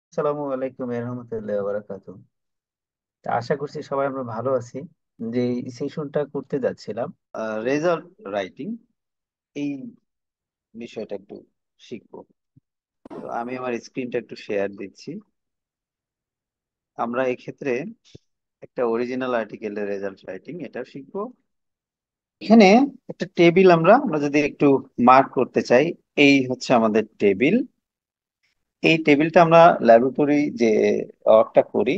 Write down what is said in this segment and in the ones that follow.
আসসালামু আলাইকুম রহমতুল্লাহ বারাকাতু। আশা করছি সবাই আমরা ভালো আছি। যে সেশনটা করতে যাচ্ছিলাম রেজাল্ট রাইটিং, এই বিষয়টা একটু শিখবো। তো আমি আমার স্ক্রিনটা একটু শেয়ার দিচ্ছি। আমরা এক্ষেত্রে একটা অরিজিনাল আর্টিকেলের রেজাল্ট রাইটিং এটা শিখবো। এখানে একটা টেবিল আমরা যদি একটু মার্ক করতে চাই, এই হচ্ছে আমাদের টেবিল। এই টেবিলটা আমরা ল্যাবরেটরি যে ওয়ার্কটা করি,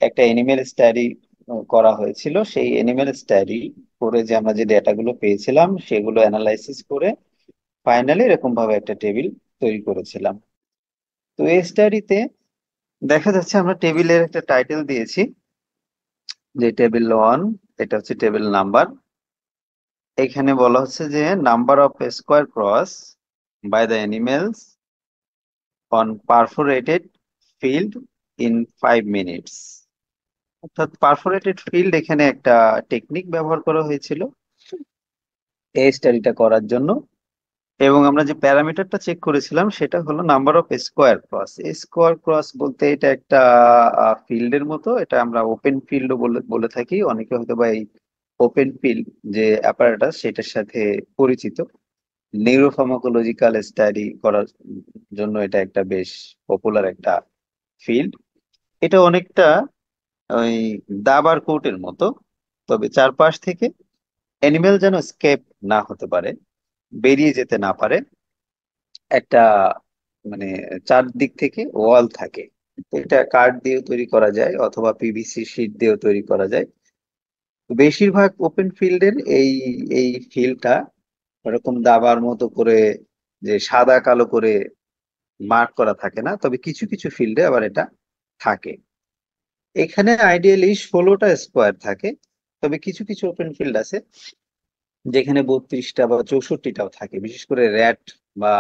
একটা এনিমেল স্টাডি করা হয়েছিল। সেই এনিমেল স্টাডি করে যে আমরা যে ডেটাগুলো পেয়েছিলাম সেগুলো অ্যানালাইসিস করে ফাইনালি এরকম ভাবে একটা টেবিল তৈরি করেছিলাম। তো এই স্টাডিতে দেখা যাচ্ছে আমরা টেবিলের একটা টাইটেল দিয়েছি যে টেবিল 1, এটা হচ্ছে টেবিল নাম্বার। এখানে বলা হচ্ছে যে number of square cross by the animals on perforated field in 5 minutes. অর্থাৎ পারফোরেটেড ফিল্ড, এখানে একটা টেকনিক ব্যবহার করা হয়েছিল এই স্টাডিটা করার জন্য। এবং আমরা যে প্যারামিটারটা চেক করেছিলাম সেটা হলো number of square cross. Square cross বলতে এটা একটা ফিল্ডের মতো, এটা আমরা ওপেন ফিল্ডও বলে বলে থাকি। অনেকে হয়তো বা এই ওপেন ফিল্ড যে অ্যাপারেটাস সেটার সাথে পরিচিত। নিউরোফার্মাকোলজিক্যাল স্টাডি করার জন্য এটা একটা বেশ পপুলার একটা ফিল্ড। এটা অনেকটা ওই দাবার কোর্টের মতো, তবে চারপাশ থেকে অ্যানিমেল যেন স্কেপ না হতে পারে, বেরিয়ে যেতে না পারে, একটা মানে চারদিক থেকে ওয়াল থাকে। তো এটা কাঠ দিয়েও তৈরি করা যায় অথবা পিভিসি শীট দিয়েও তৈরি করা যায়। তো বেশিরভাগ ওপেন ফিল্ডের এই এই ফিল্ডটা এরকম দাবার মতো করে যে সাদা কালো করে মার্ক করা থাকে না, তবে কিছু কিছু ফিল্ডে আবার এটা থাকে। এখানে আইডিয়ালি 16টা স্কোয়ার থাকে, তবে কিছু কিছু ওপেন ফিল্ড আছে যেখানে 32টা বা 64টাও থাকে। বিশেষ করে র্যাট বা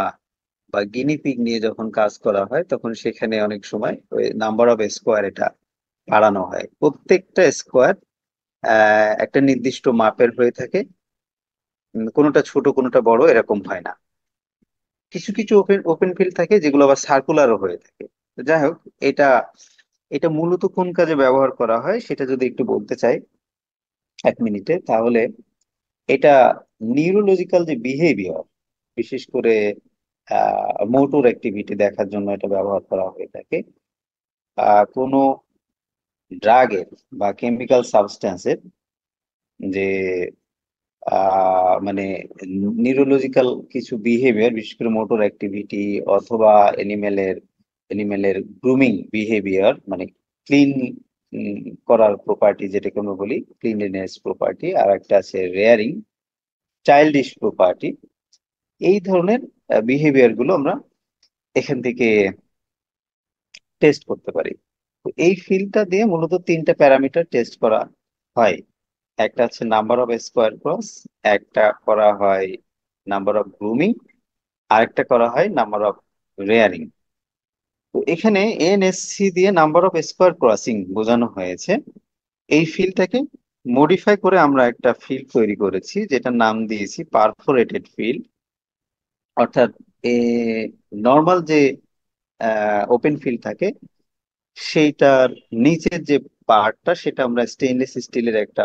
বা গিনি পিগ নিয়ে যখন কাজ করা হয় তখন সেখানে অনেক সময় ওই নাম্বার অফ স্কোয়ার এটা বাড়ানো হয়। প্রত্যেকটা স্কোয়ার একটা নির্দিষ্ট মাপের হয়ে থাকে। কোনোটা ছোট কোনোটা বড় এরকম হয় না। কিছু কিছু ওপেন ওপেন ফিল্ড থাকে যেগুলো আবার সার্কুলারও হয়ে থাকে। তো যাই হোক, এটা এটা মূলত কোন কাজে ব্যবহার করা হয় সেটা যদি একটু বলতে চাই 1 মিনিটে, তাহলে এটা নিউরোলজিক্যাল যে বিহেভিয়ার, বিশেষ করে মোটর অ্যাক্টিভিটি দেখার জন্য এটা ব্যবহার করা হয়ে থাকে। কোনো ড্রাগের বা কেমিক্যাল সাবস্টেন্সের যে মানে নিউরোলজিক্যাল কিছু বিহেভিয়ার, বিশেষ করে মোটর অ্যাক্টিভিটি অথবা এনিমেলের এনিমেলের গ্রুমিং বিহেভিয়ার, মানে ক্লিন করার প্রপার্টি যেটাকে আমরা বলি ক্লিনলিনেস প্রপার্টি, আর একটা আছে রেয়ারিং চাইল্ডিশ প্রপার্টি। এই ধরনের বিহেভিয়ার গুলো আমরা এখান থেকে টেস্ট করতে পারি। তো এই ফিল্ডটা দিয়ে মূলত 3টা প্যারামিটার টেস্ট করা হয়। একটা হচ্ছে নাম্বার অফ স্কোয়ার ক্রস, একটা করা হয় নাম্বার অফ গ্রুমিং, আরেকটা করা হয় নাম্বার অফ রেয়ারিং। তো এখানে এনএসসি দিয়ে নাম্বার অফ স্কোয়ার ক্রসিং বোঝানো হয়েছে। এই ফিল্ডটাকে মডিফাই করে আমরা একটা ফিল্ড তৈরি করেছি যেটার নাম দিয়েছি পারফোরেটেড ফিল্ড। অর্থাৎ এ নর্মাল যে ওপেন ফিল্ড থাকে সেইটার নিচের যে পার্টটা সেটা আমরা স্টেইনলেস স্টিলের একটা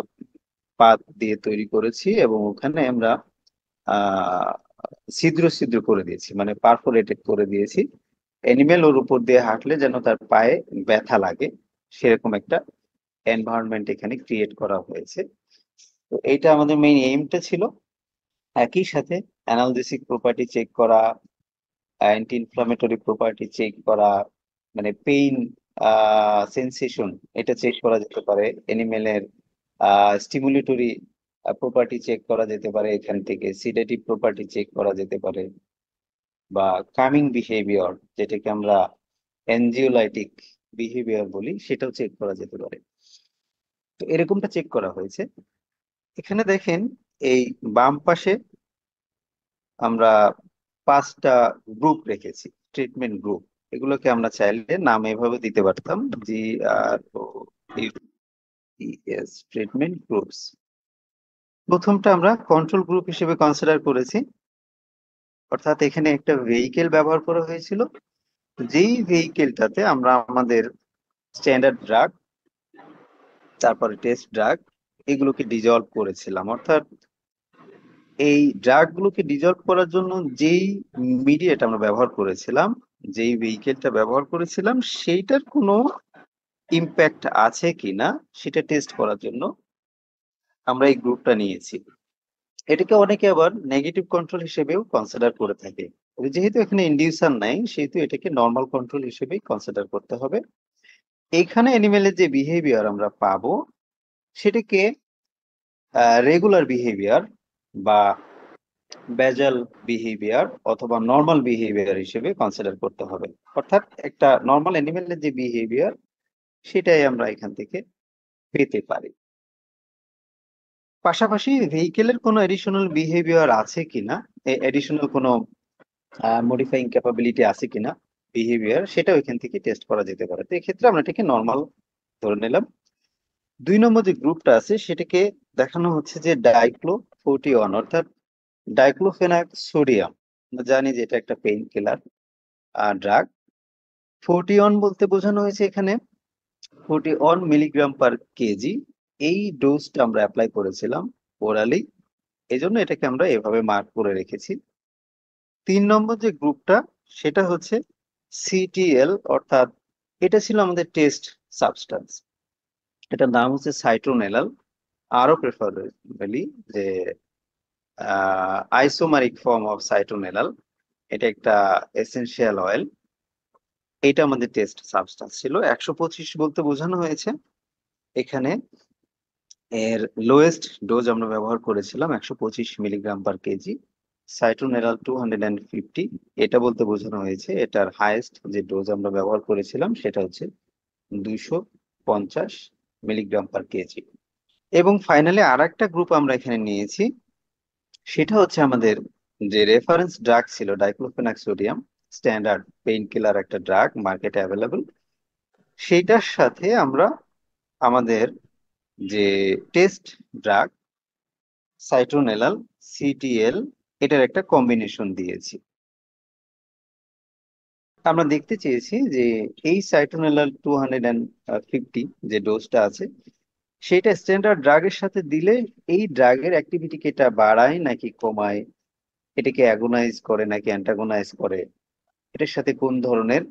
পাত দিয়ে তৈরি করেছি, এবং ওখানে আমরা আহ ছিদ্র ছিদ্র করে দিয়েছি, মানে পারফোরেটেড করে দিয়েছি। এনিমেল ওর উপর দিয়ে হাঁটলে যেন তার পায়ে ব্যথা লাগে, সেরকম একটা এনভায়রনমেন্ট এখানে ক্রিয়েট করা হয়েছে। তো এইটা আমাদের মেইন এইমটা ছিল। একই সাথে অ্যানালজেসিক প্রপার্টি চেক করা, অ্যান্টি ইনফ্লামেটরি প্রপার্টি চেক করা, মানে পেইন সেন্সেশন এটা চেক করা যেতে পারে। এনিমেলের স্টিমুলেটরি প্রপার্টি চেক করা যেতে পারে, এখান থেকে সিডেটিভ প্রপার্টি চেক করা যেতে পারে, বা কামিং বিহেভিয়ার যেটাকে আমরা এনজিওলাইটিক বিহেভিয়ার বলি সেটাও চেক করা যেতে পারে। তো এরকমটা চেক করা হয়েছে। এখানে দেখেন এই বাম পাশে আমরা 5টা গ্রুপ রেখেছি, ট্রিটমেন্ট গ্রুপ। এগুলোকে আমরা চাইলে নাম এভাবে দিতে পারতাম, জি আর ও ট্রিটমেন্ট গ্রুপস। প্রথমটা আমরা কন্ট্রোল গ্রুপ হিসেবে কনসিডার করেছি। অর্থাৎ এখানে একটা ভেহিকেল ব্যবহার করা হয়েছিল, যেই ভেহিকেলটাতে আমরা আমাদের স্ট্যান্ডার্ড ড্রাগ, তারপরে টেস্ট ড্রাগ, এগুলোকে ডিজলভ করেছিলাম। অর্থাৎ এই ড্রাগ গুলোকে ডিজলভ করার জন্য যেই মিডিয়েট আমরা ব্যবহার করেছিলাম, যেই ভেহিকেলটা ব্যবহার করেছিলাম, সেইটার কোনো ইম্প্যাক্ট আছে কিনা সেটা টেস্ট করার জন্য আমরা এই গ্রুপটা নিয়েছি। এটাকে অনেকে আবার নেগেটিভ কন্ট্রোল হিসেবেও কনসিডার করে থাকে। যেহেতু এখানে ইনডিউসার নাই, সেহেতু এটাকে নর্মাল কন্ট্রোল হিসেবেই কনসিডার করতে হবে। এইখানে অ্যানিমেলের যে বিহেভিয়ার আমরা পাবো, সেটাকে রেগুলার বিহেভিয়ার বা বেজাল বিহেভিয়ার অথবা নর্মাল বিহেভিয়ার হিসেবে কনসিডার করতে হবে। অর্থাৎ একটা নর্মাল অ্যানিমেলের যে বিহেভিয়ার, সেটাই আমরা এখান থেকে পেতে পারি। পাশাপাশি ভেহিকেলের কোনো এডিশনাল বিহেভিয়ার আছে কিনা, এডিশনাল কোনো মডিফাইং ক্যাপাবিলিটি আছে কিনা বিহেভিয়ার, সেটাও এখান থেকে টেস্ট করা যেতে পারে। তো এক্ষেত্রে আমরা এটাকে নর্মাল ধরে নিলাম। 2 নম্বর যে গ্রুপটা আছে সেটাকে দেখানো হচ্ছে যে ডাইক্লো-41, অর্থাৎ ডাইক্লোফেনাক সোডিয়াম। আমরা জানি যে এটা একটা পেইন কিলার ড্রাগ। 41 বলতে বোঝানো হয়েছে এখানে 41 মিলিগ্রাম পার কেজি। এই ডোজটা আমরা অ্যাপ্লাই করেছিলাম ওরালি, এই জন্য এটাকে আমরা এভাবে মার্ক করে রেখেছি। 3 নম্বর যে গ্রুপটা, সেটা হচ্ছে সিটিএল, অর্থাৎ এটা ছিল আমাদের টেস্ট সাবস্টান্স। এটার নাম হচ্ছে সাইট্রোনেলাল, আরো প্রেফারেবলি যে আইসোমারিক ফর্ম অফ সাইট্রোনেলাল। এটা একটা এসেনশিয়াল অয়েল। এটা আমাদের টেস্ট সাবস্টান্স ছিল। 125 বলতে বোঝানো হয়েছে এখানে এর লোয়েস্ট ডোজ আমরা ব্যবহার করেছিলাম 125 মিলিগ্রাম পার কেজি। সাইট্রোনেলাল 250, এটা বলতে বোঝানো হয়েছে এটার হাইয়েস্ট যে ডোজ আমরা ব্যবহার করেছিলাম সেটা হচ্ছে 250 মিলিগ্রাম পার কেজি। এবং ফাইনালি আর একটা গ্রুপ আমরা এখানে নিয়েছি, সেটা হচ্ছে আমাদের যে রেফারেন্স ড্রাগ ছিল diclofenac sodium, standard pain killer একটা ড্রাগ মার্কেটে অ্যাভেলেবল। সেইটার সাথে আমরা আমাদের যে টেস্ট ড্রাগ সাইট্রোনেলাল, সিটিএল, এটার একটা কম্বিনেশন দিয়েছি। আমরা দেখতে চেয়েছি যে এই সাইট্রোনেলাল 250 যে ডোজটা আছে, সেটা স্ট্যান্ডার্ড ড্রাগের সাথে দিলে এই ড্রাগের অ্যাক্টিভিটিকে এটা বাড়ায় নাকি কমায়, এটাকে অ্যাগোনাইজ করে নাকি অ্যান্টাগোনাইজ করে, এটার সাথে কোন ধরনের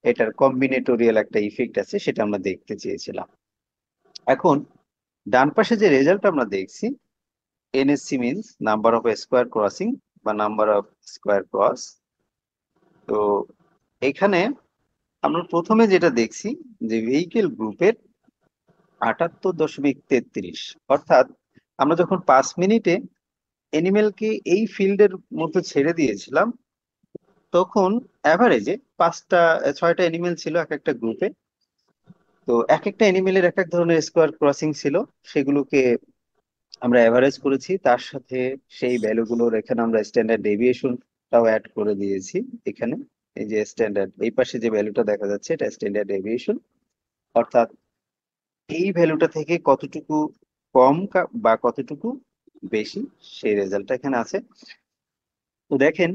এটার কম্বিনেটোরিয়াল একটা ইফেক্ট আছে, সেটা আমরা দেখতে চেয়েছিলাম। এখন ডান পাশে যে রেজাল্ট আমরা দেখছি, NSC means number of square crossing বা নাম্বার অফ স্কোয়ার ক্রস। তো এখানে আমরা প্রথমে যেটা দেখছি যে ভেহিকেল গ্রুপের 78.33, অর্থাৎ আমরা যখন 5 মিনিটে এনিমেলকে এই ফিল্ডের মধ্যে ছেড়ে দিয়েছিলাম, তখন অ্যাভারেজে 6টা এনিমেল ছিল এক একটা গ্রুপে। তো এক একটা এনিমেলের এক এক ধরনের স্কোয়ার ক্রসিং ছিল, সেগুলোকে আমরা অ্যাভারেজ করেছি। তার সাথে সেই ভ্যালুগুলোর এখানে আমরা স্ট্যান্ডার্ড ডেভিয়েশনটাও অ্যাড করে দিয়েছি। এখানে এই যে স্ট্যান্ডার্ড, এই পাশে যে ভ্যালুটা দেখা যাচ্ছে এটা স্ট্যান্ডার্ড ডেভিয়েশন, অর্থাৎ এই ভ্যালুটা থেকে কতটুকু কম বা কতটুকু বেশি, সেই রেজাল্টটা এখানে আছে। তো দেখেন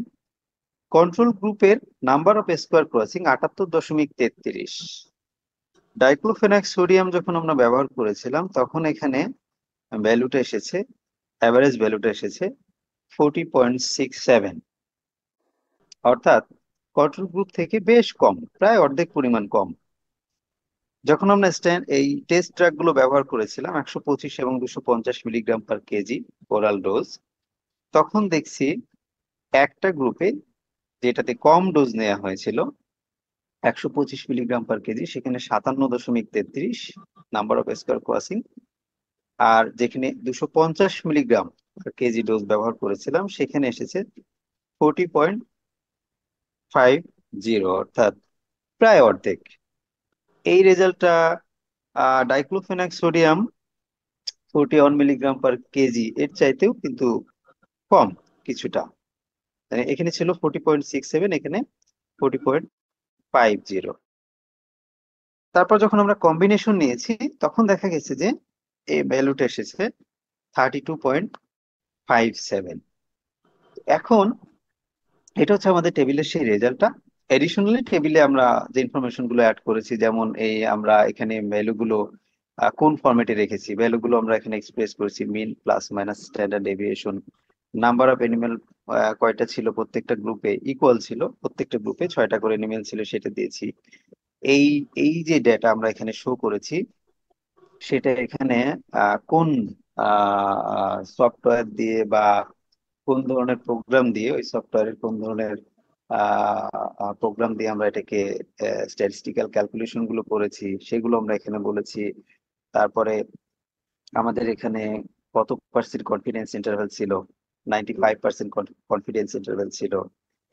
কন্ট্রোল গ্রুপের number of square crossing 78.33। Diclofenac sodium যখন আমরা ব্যবহার করেছিলাম তখন এখানে ভ্যালুটা এসেছে, অ্যাভারেজ ভ্যালুটা এসেছে 40.67, অর্থাৎ কন্ট্রোল গ্রুপ থেকে বেশ কম, প্রায় অর্ধেক পরিমাণ কম। যখন আমরা এই টেস্ট ড্রাগ গুলো ব্যবহার করেছিলাম 125 এবং 250 milligram per KG oral dose, তখন দেখছি একটা গ্রুপে যেটাতে কম ডোজ নেওয়া হয়েছিল 125 মিলিগ্রাম পার কেজি, সেখানে 57.33 নাম্বার অফ স্কোয়ার ক্রসিং। আর যেখানে 250 মিলিগ্রাম পার কেজি ডোজ ব্যবহার করেছিলাম সেখানে এসেছে 40.50, অর্থাৎ প্রায় অর্ধেক। এই রেজাল্টটা diclofenac sodium 41 milligram per KG এর চাইতেও কিন্তু কম কিছুটা। মানে এখানে ছিল 40.67, এখানে 40.50। তারপর যখন আমরা কম্বিনেশন নিয়েছি তখন দেখা গেছে যে এই ভ্যালুটা এসেছে 32.57। এখন এটা হচ্ছে আমাদের টেবিলের সেই রেজাল্টটা। এডিশনালি টেবিলে আমরা যে ইনফরমেশন গুলো অ্যাড করেছি, যেমন এই আমরা এখানে ভ্যালু গুলো কোন ফরম্যাটে রেখেছি, ভ্যালু গুলো আমরা এখানে এক্সপ্রেস করেছি mean plus minus standard deviation, number of animal কয়টা ছিল প্রত্যেকটা গ্রুপে ইকুয়াল ছিল, প্রত্যেকটা গ্রুপে 6টা করে এনিমেল ছিল সেটা দিয়েছি। এই এই যে ডেটা আমরা এখানে শো করেছি সেটা এখানে কোন সফটওয়্যার দিয়ে বা কোন ধরনের প্রোগ্রাম দিয়ে, ওই সফটওয়্যারের কোন ধরনের প্রোগ্রাম দিয়ে আমরা এটাকে স্ট্যাটিস্টিক্যাল ক্যালকুলেশন গুলো করেছি সেগুলো আমরা এখানে বলেছি। তারপরে আমাদের এখানে কত পার্সেন্ট কনফিডেন্স ইন্টারভ্যাল ছিল, 95% কনফিডেন্স ইন্টারভ্যাল ছিল,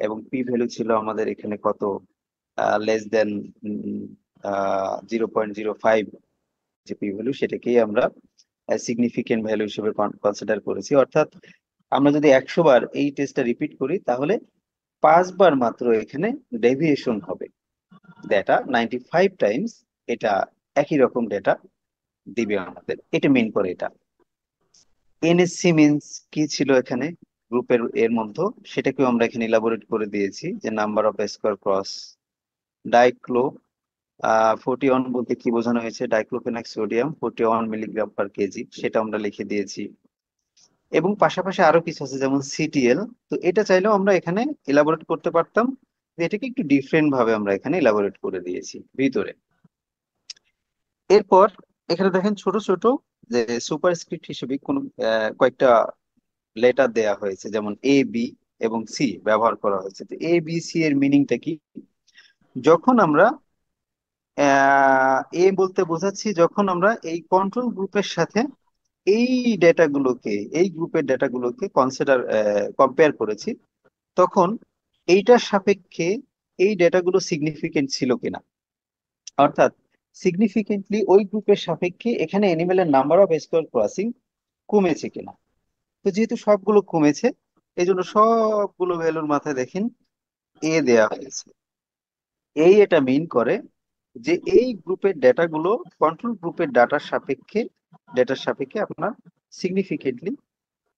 এবং পি ভ্যালু ছিল আমাদের এখানে কত, লেস দেন 0.05, যে পি ভ্যালু সেটাকেই আমরা সিগনিফিকেন্ট ভ্যালু হিসেবে কনসিডার করেছি। অর্থাৎ আমরা যদি 100 বার এই টেস্টটা রিপিট করি তাহলে 5 বার মাত্র এখানে ডেভিয়েশন হবে, ডেটা 95 টাইমস এটা একই রকম ডেটা দিবে আমাদের, এটা মেন করে এটা। এনএসসি মিনস কি ছিল এখানে গ্রুপের এর মধ্যে, সেটাকেও আমরা এখানে ইলাবোরেট করে দিয়েছি যে নাম্বার অফ স্কোয়ার ক্রস ডাইক্লো 41 বলতে কি বোঝানো হয়েছে, ডাইক্লোফেনাক সোডিয়াম 41 মিলিগ্রাম/কেজি, সেটা আমরা লিখে দিয়েছি। এবং পাশাপাশি আরো কিছু আছে যেমন সিটিএল, তো এটা চাইলেও আমরা এখানে ইলাবোরেট করতে পারতাম, এটাকে একটু ডিফারেন্ট ভাবে আমরা এখানে ইলাবোরেট করে দিয়েছি ভিতরে। এরপর এখানে দেখেন ছোট ছোট যে সুপারস্ক্রিপ্ট হিসেবে কোন কয়েকটা লেটার দেয়া হয়েছে, যেমন এ বি এবং সি ব্যবহার করা হয়েছে। তো এ বি সি এর মিনিংটা কি, যখন আমরা এ বলতে বোঝাচ্ছি যখন আমরা এই কন্ট্রোল গ্রুপের সাথে এই ডেটাগুলোকে, এই গ্রুপের ডেটাগুলোকে কম্পেয়ার করেছি, তখন এইটার সাপেক্ষে এই ডেটাগুলো সিগনিফিকেন্ট ছিল কিনা, অর্থাৎ সিগনিফিকেন্টলি ওই গ্রুপের সাপেক্ষে এখানে অ্যানিমেলের নাম্বার অফ স্কোয়ার ক্রসিং কমেছে কিনা। তো যেহেতু সবগুলো কমেছে, এই জন্য সবগুলো ভ্যালুর মাথায় দেখেন এ দেয়া হয়েছে। এই এটা মিন করে যে এই গ্রুপের ডেটাগুলো কন্ট্রোল গ্রুপের ডেটার সাপেক্ষে আপনার সিগনিফিকেন্টলি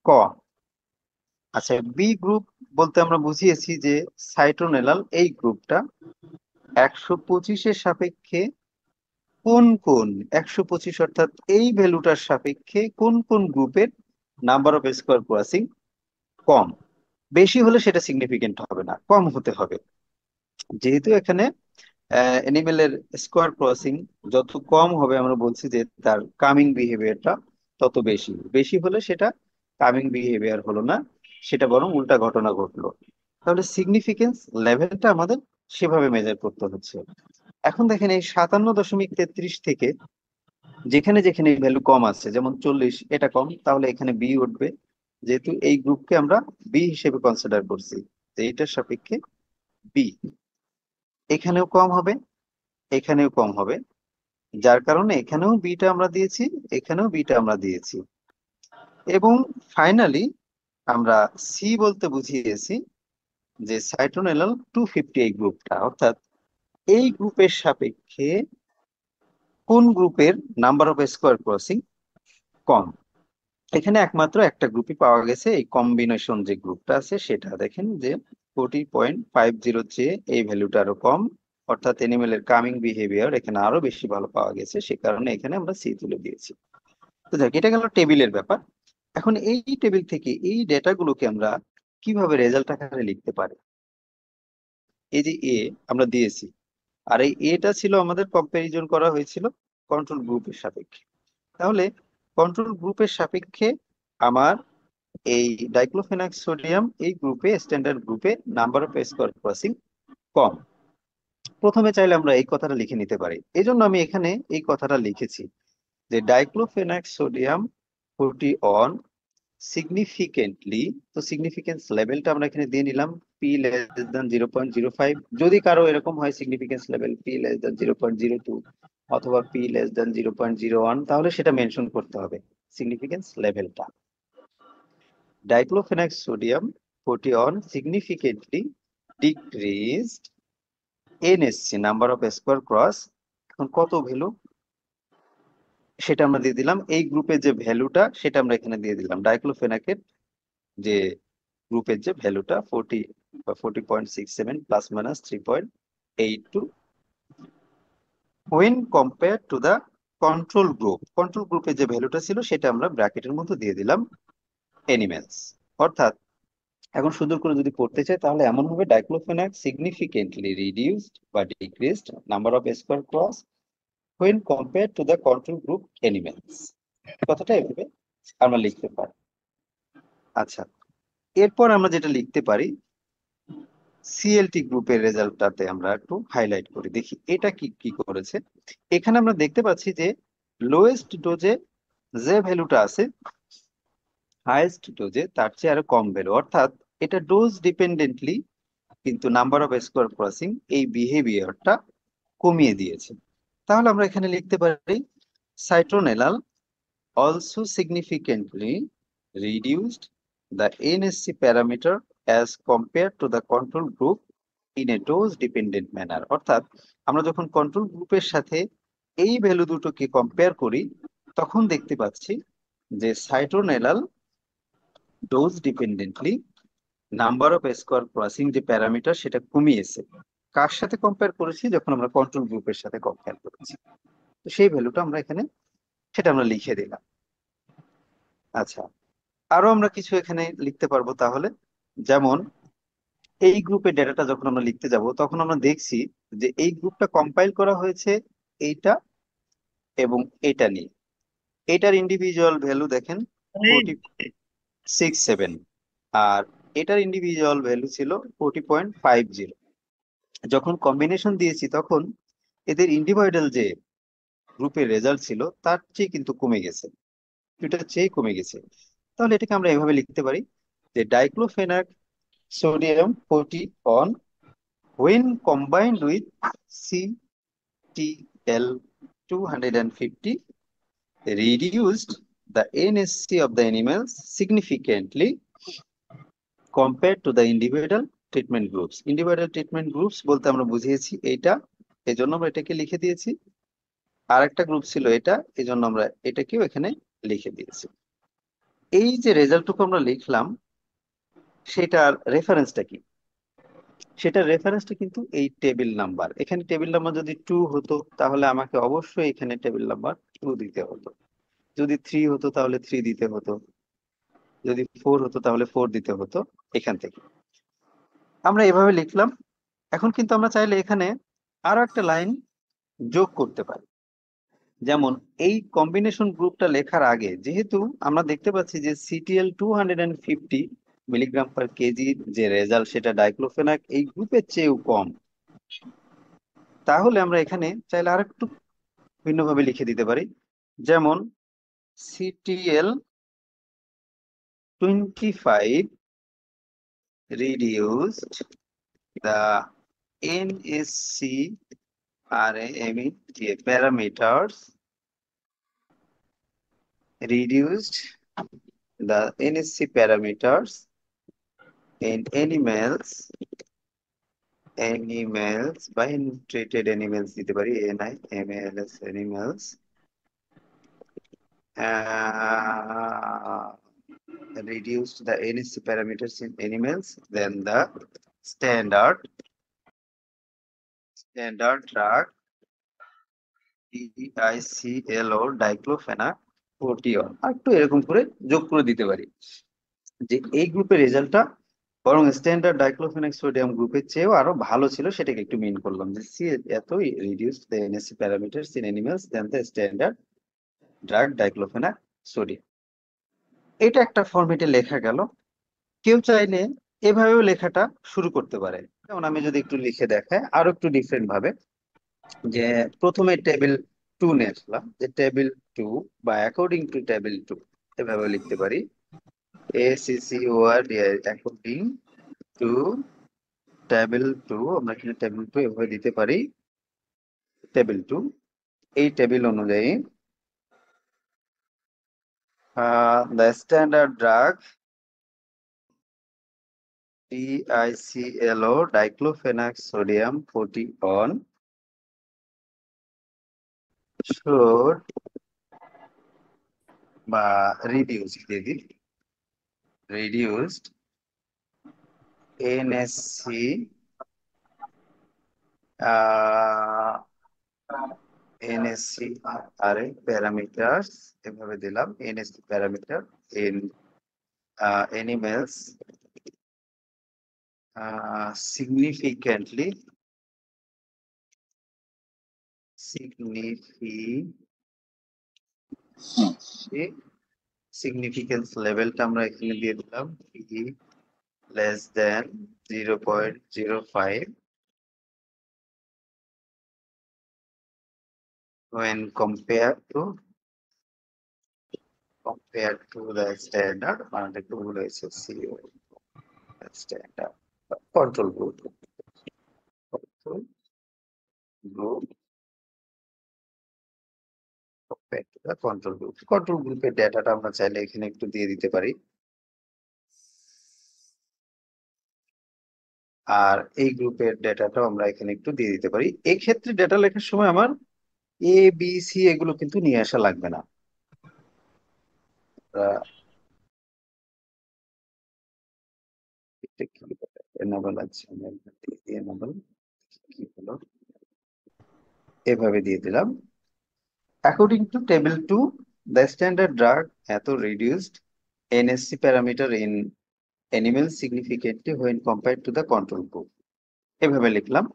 কম। আচ্ছা, বি গ্রুপ বলতে আমরা বুঝিয়েছি যে সাইটোনেলাল এই গ্রুপটা 125-এর সাপেক্ষে কোন কোন 125 অর্থাৎ এই ভ্যালুটার সাপেক্ষে কোন কোন গ্রুপের নাম্বার অফ স্কোয়ার ক্রসিং কম। বেশি হলে সেটা সিগনিফিকেন্ট হবে না, কম হতে হবে। যেহেতু এখানে অ্যানিমেলের স্কোয়ার ক্রসিং যত কম হবে আমরা বলছি যে তার কামিং বিহেভিয়ারটা তত বেশি, বেশি হলে সেটা কামিং বিহেভিয়ার হলো না, সেটা বরং উল্টা ঘটনা ঘটলো। তাহলে সিগনিফিকেন্স লেভেলটা আমাদের সেভাবে মেজার করতে হচ্ছে। এখন দেখেন এই 57.33 থেকে যেখানে যেখানে ভ্যালু কম আছে, যেমন 40 এটা কম, তাহলে এখানে বি উঠবে, যেহেতু এই গ্রুপকে আমরা বি হিসেবে কনসিডার করছি, যে এইটার সাপেক্ষে বি। এখানেও কম হবে, এখানেও কম হবে, যার কারণে এখানেও বিটা আমরা দিয়েছি, এখানেও বিটা আমরা দিয়েছি। এবং ফাইনালি আমরা সি বলতে বুঝিয়েছি যে সাইটোনেলাল 250 এই গ্রুপটা, অর্থাৎ এই গ্রুপের সাপেক্ষে কোন গ্রুপের নাম্বার অফ স্কোয়ার ক্রসিং কম। এখানে একমাত্র একটা গ্রুপই পাওয়া গেছে, এই কম্বিনেশন যে গ্রুপটা আছে সেটা দেখেন যে 40.50 চেয়ে এই ভ্যালুটা আরো কম, অর্থাৎ এনিমেলের কামিং বিহেভিয়ার এখানে আরো বেশি ভালো পাওয়া গেছে, সে কারণে এখানে আমরা সি তুলে দিয়েছি। তো দেখ, এটা গেল টেবিলের ব্যাপার। এখন এই টেবিল থেকে এই ডেটাগুলোকে আমরা কিভাবে রেজাল্ট আকারে লিখতে পারি। এই যে এ আমরা দিয়েছি, আর এই এটা ছিল আমাদের কম্পারিজন করা হয়েছিল কন্ট্রোল গ্রুপের সাপেক্ষে। তাহলে কন্ট্রোল গ্রুপের সাপেক্ষে আমার এই ডাইক্লোফেনাক সোডিয়াম এই গ্রুপে, স্ট্যান্ডার্ড গ্রুপে নাম্বার অফ স্কোয়ার ক্রসিং কম। প্রথমে চাইলে আমরা এই কথাটা লিখে নিতে পারি, এই জন্য আমি এখানে এই কথাটা লিখেছি যে ডাইক্লোফেনাক সোডিয়াম 41 সিগনিফিকেন্টলি, তো সিগনিফিকেন্স লেভেলটা আমরা এখানে দিয়ে নিলাম পি লেস দেন 0.05। যদি কারো এরকম হয় significance level P less than 0.02 অথবা পি লেস দেন 0.01, তাহলে সেটা মেনশন করতে হবে সিগনিফিকেন্স লেভেলটা। Diclofenac sodium 41 significantly decreased NSC number of square cross. এখন কত ভ্যালু সেটা আমরা দিয়ে দিলাম, এই গ্রুপের যে ভ্যালুটা সেটা আমরা এখানে দিয়ে দিলাম, ডাইক্লোফেনাকের যে গ্রুপের যে ভ্যালুটা বা 40.67 plus minus 3.82 when compared to the control গ্রুপে যে ভ্যালুটা ছিল সেটা আমরা ব্র্যাকেটের মধ্যে দিয়ে দিলাম অ্যানিমেলস। অর্থাৎ এখন সুন্দর করে যদি পড়তে চাই তাহলে এমন হবে ডাইক্লোফেনাক সিগনিফিকেন্টলি রিডিউসড বা decreased number of square cross when compared to the control group animals। কথাটা এভাবে আমরা লিখতে পারি। আচ্ছা, এরপর আমরা যেটা লিখতে পারি সিএলটি গ্রুপের রেজাল্টটাতে আমরা একটু হাইলাইট করে দেখি এটা কি কি করেছে। এখানে আমরা দেখতে পাচ্ছি যে লোয়েস্ট ডোজে যে ভ্যালুটা আছে হাইয়েস্ট ডোজে তার চেয়ে আরো কম ভ্যালু, অর্থাৎ এটা ডোজ ডিপেন্ডেন্টলি কিন্তু নাম্বার অফ স্কোয়ার ক্রসিং এই বিহেভিয়ারটা কমিয়ে দিয়েছে। তাহলে আমরা এখানে লিখতে পারি সাইট্রোনেলাল also significantly reduced the NSC parameter as compared to the control group in a dose dependent manner। অর্থাৎ আমরা যখন কন্ট্রোল গ্রুপের সাথে এই ভ্যালু দুটোকে কম্পেয়ার করি তখন দেখতে পাচ্ছি যে citronellal dose dependently number of square crossing যে প্যারামিটার সেটা কমিয়েছে। কার সাথে কম্পেয়ার করেছি? যখন আমরা কন্ট্রোল গ্রুপের সাথে কম্পেয়ার করেছি, তো সেই ভ্যালুটা আমরা এখানে সেটা আমরা লিখে দিলাম। আচ্ছা, আরো আমরা কিছু এখানে লিখতে পারবো তাহলে, যেমন এই গ্রুপের ডেটাটা যখন আমরা লিখতে যাব তখন আমরা দেখছি যে এই গ্রুপটা কম্পাইল করা হয়েছে এইটা এবং এটা নিয়ে। এটার ইন্ডিভিজুয়াল ভ্যালু দেখেন 40.67 আর এটার ইন্ডিভিজুয়াল ভ্যালু ছিল 40.50। যখন কম্বিনেশন দিয়েছি তখন এদের ইন্ডিভিজুয়াল যে গ্রুপের রেজাল্ট ছিল তার চেয়ে কিন্তু কমে গেছে, এটার চেয়ে কমে গেছে। তাহলে এটাকে আমরা এভাবে লিখতে পারি যে diclofenac sodium 40 on when combined with CTL 250 reduced the NSC of the animals significantly compared to the individual treatment groups। individual treatment groups বলতে আমরা বুঝিয়েছি এইটা, এই জন্য আমরা এটাকে লিখে দিয়েছি। আর একটা গ্রুপ ছিল এটা, এই জন্য আমরা এটাকেও এখানে লিখে দিয়েছি। এই যে রেজাল্টটুকু আমরা লিখলাম সেটার রেফারেন্সটা কি? সেটার রেফারেন্সটা কিন্তু এই টেবিল নাম্বার। এখানে টেবিল নাম্বার যদি 2 হতো তাহলে আমাকে অবশ্যই এখানে টেবিল নাম্বার 2 দিতে হতো, যদি 3 হতো তাহলে 3 দিতে হতো, যদি 4 হতো তাহলে 4 দিতে হতো। এখান থেকে আমরা এভাবে লিখলাম। এখন কিন্তু আমরা চাইলে এখানে আরো একটা লাইন যোগ করতে পারি, যেমন এই কম্বিনেশন গ্রুপটা লেখার আগে যেহেতু আমরা দেখতে পাচ্ছি যে সিটিএল 250 মিলিগ্রাম পার কেজি যে রেজাল্ট সেটা ডাইক্লোফেনাক এই গ্রুপের চেয়েও কম, তাহলে আমরা এখানে চাইলে আরেকটু ভিন্নভাবে লিখে দিতে পারি, যেমন CTL 25 reduced the NSC RAMETA parameters, reduced the NSC parameters in animals by treated animals দিতে পারি NIMALS animals reduced the NSC parameters in animals than the standard drug DICL or diclofenac 40 আর একটু এরকম করে যোগ করে দিতে পারি যে এই গ্রুপের রেজাল্টটা বরং স্ট্যান্ডার্ড ডাইক্লোফেনাক সোডিয়াম গ্রুপের চেয়েও আরো ভালো ছিল, সেটাকে একটু মিন করলাম যে সি এতই reduced the NSC parameters in animals than the standard drug diclofenac sodium. এটা একটা ফরম্যাটে লেখা গেল। কেউ চাইলে এভাবেও লেখাটা শুরু করতে পারে, যেমন আমি যদি একটু লিখে দেখাই আরো একটু ডিফারেন্ট ভাবে, যে প্রথমে টেবিল 2 নিয়েছিলাম, যে টেবিল 2 বা অ্যাকর্ডিং টু টেবিল 2 এভাবে লিখতে পারি ACCORD অ্যাকর্ডিং টু টেবিল 2। আমরা এখানে টেবিল 2 এভাবে দিতে পারি, টেবিল 2 এই টেবিল অনুযায়ী the standard drug DICLO diclofenac sodium 40 on should বা reduced এনএসসি এনএসসি আরে প্যারামিটারস এভাবে দিলাম NSC parameter in animals significantly significance লেভেলটা আমরা এখানে দিয়ে দিলাম p less than 0.05 when compared to the standard মানে একটু ভুল হয়েছে CO standard control group control গ্রুপের ডেটাটা আমরা চাইলে এখানে একটু দিয়ে দিতে পারি আর এই গ্রুপের ডেটাটাও আমরা এখানে একটু দিয়ে দিতে পারি এই ক্ষেত্রে ডেটা লেখার সময় আমার এ বি সি এগুলো কিন্তু নিয়ে আসা লাগবে না এটা কি enable আছে enable কি হলো এভাবে দিয়ে দিলাম according to table 2 the standard drug এত reduced NSC parameter in animal significantly when compared to the control group এভাবে লিখলাম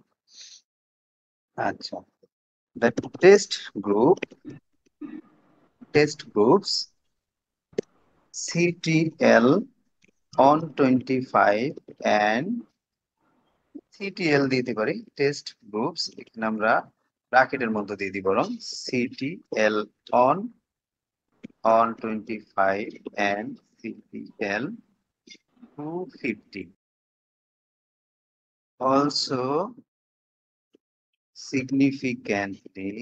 আচ্ছা the test groups CTL on 25 and CTL দিতে পারি টেস্ট গ্রুপস এখানে আমরা ব্র্যাকেটের মধ্যে দিয়ে দিই বরং CTL on 25 and CTL 250 also significantly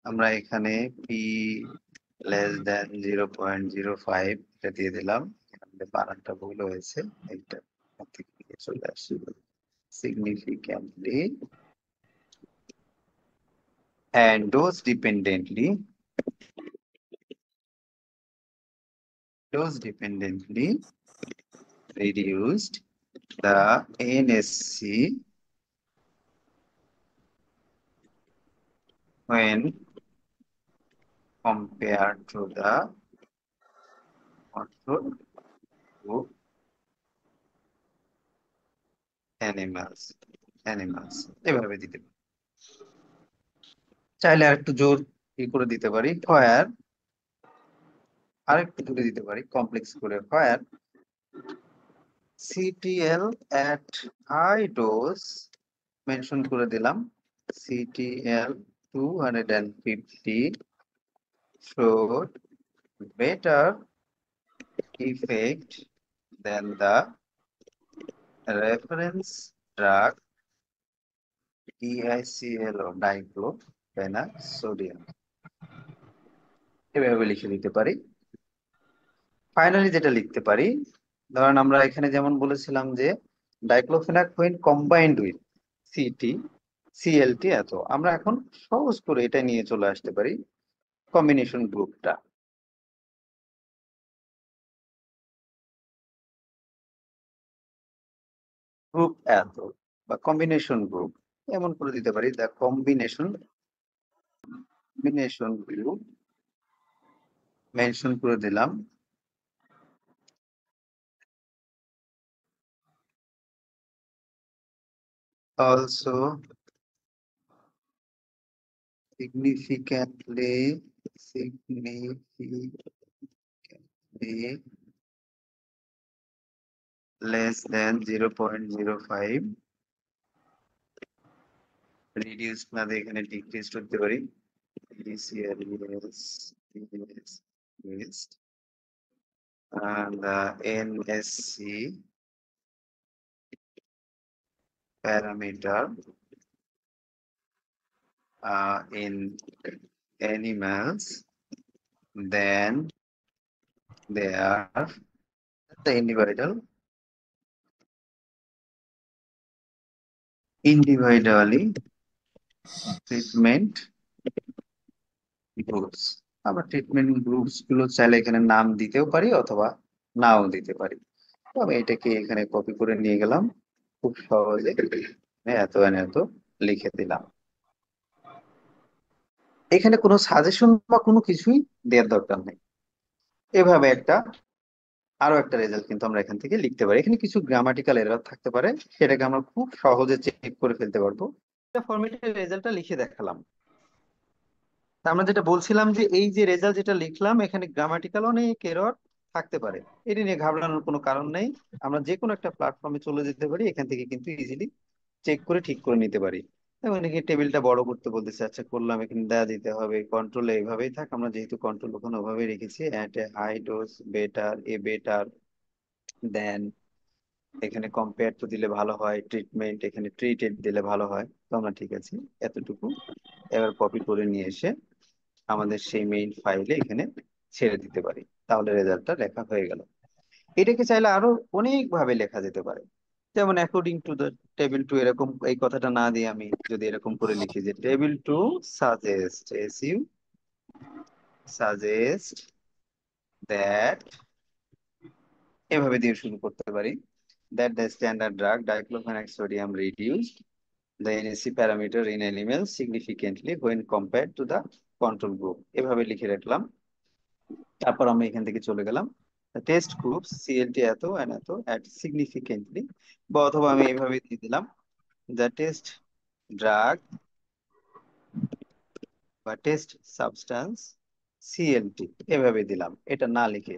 আমরা এখানে p less than 0.05 এটা দিয়ে দিলাম আমাদের বানানটা ভুল হয়েছে এইটা থেকে চলে আসছে significantly and dose dependently reduced the NSC when compared to the control group animals এভাবে দিতে পারি চাইলে আরেকটু জোর করে দিতে পারি ফায়ার আরেকটু দূরে দিতে পারি কমপ্লেক্স করে fire CTL at high dose mention করে দিলাম CTL 250 showed better effect than the reference drug DICL or diclofenac এভাবে লিখে দিতে পারি ফাইনালি যেটা লিখতে পারি ধরেন আমরা এখানে যেমন বলেছিলাম যে diclofenac when combined with city CLT এত আমরা এখন সহজ করে এটা নিয়ে চলে আসতে পারি কম্বিনেশন গ্রুপটা গ্রুপ এত বা কম্বিনেশন গ্রুপ এমন করে দিতে পারি দ্য কম্বিনেশন গ্রুপ মেনশন করে দিলাম also significantly less than 0.05 reduced না দিয়ে এখানে decreased করতে পারি decreased and the NSC parameter in animals then they are the individually treatment groups আমরা ট্রিটমেন্ট গ্রুপস গুলো চাইলে এখানে নাম দিতেও পারি অথবা নাও দিতে পারি তো আমি এটাকে এখানে কপি করে নিয়ে গেলাম, খুব সহজে এত এত লিখে দিলাম। এখানে কোনো সাজেশন বা কোনো কিছুই দেওয়ার দরকার নেই। এভাবে আরো একটা রেজাল্ট কিন্তু আমরা এখান থেকে লিখতে পারি। এখানে কিছু গ্রামাটিক্যাল এরর থাকতে পারে, সেটাকে আমরা খুব সহজে চেক করে ফেলতে পারবো। এটা ফরম্যাটের রেজাল্টটা লিখে দেখালাম। তা আমরা যেটা বলছিলাম যে এই যে রেজাল্ট যেটা লিখলাম, এখানে গ্রামাটিক্যাল অনেক এরর থাকতে পারে। এটি নিয়ে ঘাবড়ানোর কোনো কারণ নেই। আমরা যে কোনো একটা প্ল্যাটফর্মে চলে যেতে পারি, এখান থেকে কিন্তু ইজিলি চেক করে ঠিক করে নিতে পারি। এবং এখানে টেবিলটা বড় করতে বলতেছে, আচ্ছা করলাম, এখানে দেয়া দিতে হবে কন্ট্রোলে এইভাবেই থাক, আমরা যেহেতু কন্ট্রোল ওখানে ওভাবেই রেখেছি, at a high dose better a better than, এখানে কম্পেয়ার টু দিলে ভালো হয়, ট্রিটমেন্ট এখানে ট্রিটেড দিলে ভালো হয়। তো আমরা ঠিক আছে এতটুকু এবার কপি করে নিয়ে এসে আমাদের সেই মেইন ফাইলে এখানে ছেড়ে দিতে পারি, তাহলে রেজাল্টটা লেখা হয়ে গেল। এটাকে চাইলে আরো অনেক ভাবে লেখা যেতে পারে। যেমন according to the table two, এরকম এই কথাটা না দিয়ে আমি যদি এরকম করে লিখি যে table two suggest, S U suggest that, এভাবে দিয়ে শুরু করতে পারি। That the standard drug diclofenac sodium reduced the NSC parameter in animals significantly when compared to the control group, এভাবে লিখে রাখলাম। তারপর আমরা এখান থেকে চলে গেলাম টেস্ট গ্রুপ সিএলটি এত and এত at significantly, বা অথবা আমি এইভাবে দিয়ে দিলাম the test drug বা টেস্ট সাবস্টান্স সিএলটি, এভাবে দিলাম এটা না লিখে।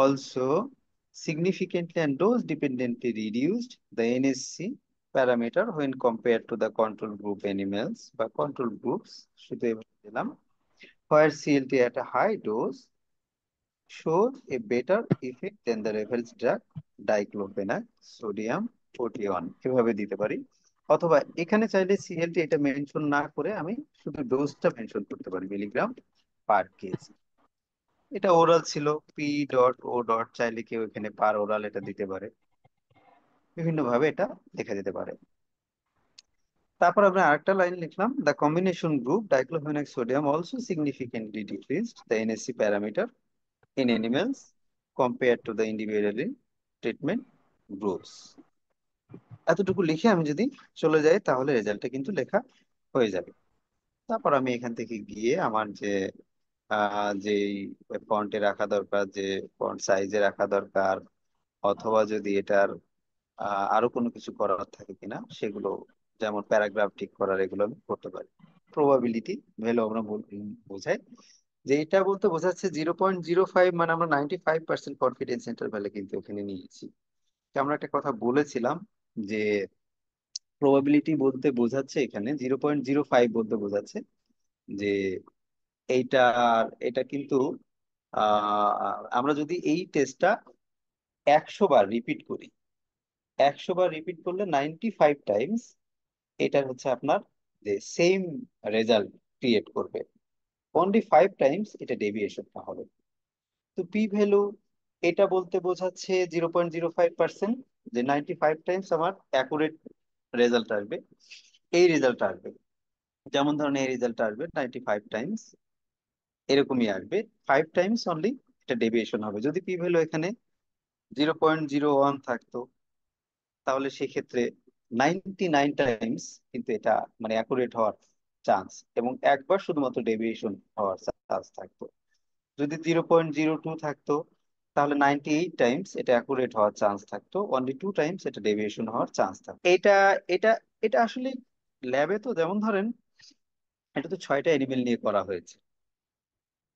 Also significantly and dose dependently reduced the NSC parameter when compared to the control group animals বা control groups, শুধু এভাবে দিলাম। Where CLT at a high dose shows a better effect than the reference drug diclofenac sodium 41, এভাবে দিতে পারি। অথবা এখানে চাইলে সিএলটি এটা মেনশন না করে আমি শুধু ডোজটা মেনশন করতে পারি, মিলিগ্রাম পার কেজি। এটা ওরাল ছিল, পি ডট ও ডট, চাইলে কেউ এখানে পার ওরাল এটা দিতে পারে। বিভিন্ন ভাবে এটা লেখা যেতে পারে। তারপর আমরা আরেকটা লাইন লিখলাম, the combination group diclofenac sodium also significantly decreased the NSC parameter in animals compare to the individually treatment groups. এতটুকু লিখে আমি যদি চলে যাই, তাহলে রেজাল্টটা কিন্তু লেখা হয়ে যাবে। তারপর আমি এখান থেকে গিয়ে আমার যে যে ফন্টে রাখা দরকার, যে ফন্ট সাইজে রাখা দরকার, অথবা যদি এটার আরো কোনো কিছু করার থাকে কিনা সেগুলো, যেমন প্যারাগ্রাফ ঠিক করার, এগুলো আমি করতে পারি। প্রবাবিলিটি ভ্যালু আমরা বোঝাই যে এটা বলতে বোঝাচ্ছে 0.05, মানে আমরা 95% কনফিডেন্স ইন্টারভ্যালে কিন্তু ওখানে নিয়েছি। তো আমরা একটা কথা বলেছিলাম যে প্রবাবিলিটি বলতে বোঝাচ্ছে, এখানে 0.05 বলতে বোঝাচ্ছে যে এইটা, এটা কিন্তু আমরা যদি এই টেস্টটা 100 বার রিপিট করি, 100 বার রিপিট করলে 95 টাইমস এটার হচ্ছে আপনার যে সেম রেজাল্ট ক্রিয়েট করবে, অনলি 5 টাইমস এটা ডেভিয়েশনটা হবে। তো পি ভ্যালু এটা বলতে বোঝাচ্ছে 0.05%, যে 95 টাইমস আমার অ্যাকুরেট রেজাল্ট আসবে, এই রেজাল্ট আসবে। যেমন ধরুন এই রেজাল্ট আসবে 95 টাইমস, এরকমই আসবে, 5 টাইমস অনলি এটা ডেভিয়েশন হবে। যদি পি ভ্যালু এখানে 0.01 থাকতো, তাহলে সেক্ষেত্রে 99 টাইমস কিন্তু এটা মানে অ্যাকুরেট হওয়ার চান্স, এবং একবার শুধুমাত্র ডেভিয়েশন হওয়ার চান্স থাকতো। যদি 0.02 থাকতো, তাহলে 98 টাইমস এটা অ্যাকুরেট হওয়ার চান্স থাকতো, অনলি 2 টাইমস এটা ডেভিয়েশন হওয়ার চান্স থাকতো। এটা এটা আসলে ল্যাবে তো, যেমন ধরেন এটা তো 6টা এনিমেল নিয়ে করা হয়েছে,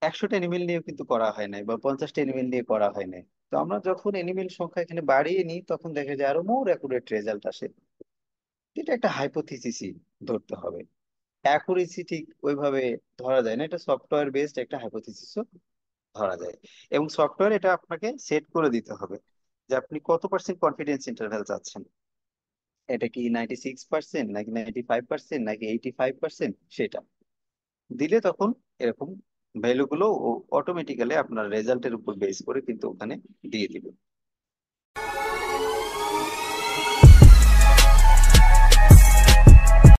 100টা এনিমেল নিয়ে কিন্তু করা হয় নাই, বা 50টা এনিমেল নিয়ে করা হয় নাই। তো আমরা যখন এনিমেল সংখ্যা এখানে বাড়িয়ে নিই, তখন দেখা যায় আরো মোর অ্যাকুরেট রেজাল্ট আসে। এটা একটা হাইপোথিসিসই ধরতে হবে, অ্যাকুরেসি ঠিক ওইভাবে ধরা যায় না, এটা সফটওয়্যার বেসড একটা হাইপোথিসিসও ধরা যায়। এবং সফটওয়্যার এটা আপনাকে সেট করে দিতে হবে যে আপনি কত পার্সেন্ট কনফিডেন্স ইন্টারভ্যাল চাচ্ছেন, এটা কি 96% নাকি 95% নাকি 85%, সেটা দিলে তখন এরকম ভ্যালু গুলো অটোমেটিক্যালি আপনার রেজাল্টের উপর বেস করে কিন্তু ওখানে দিয়ে দিবে।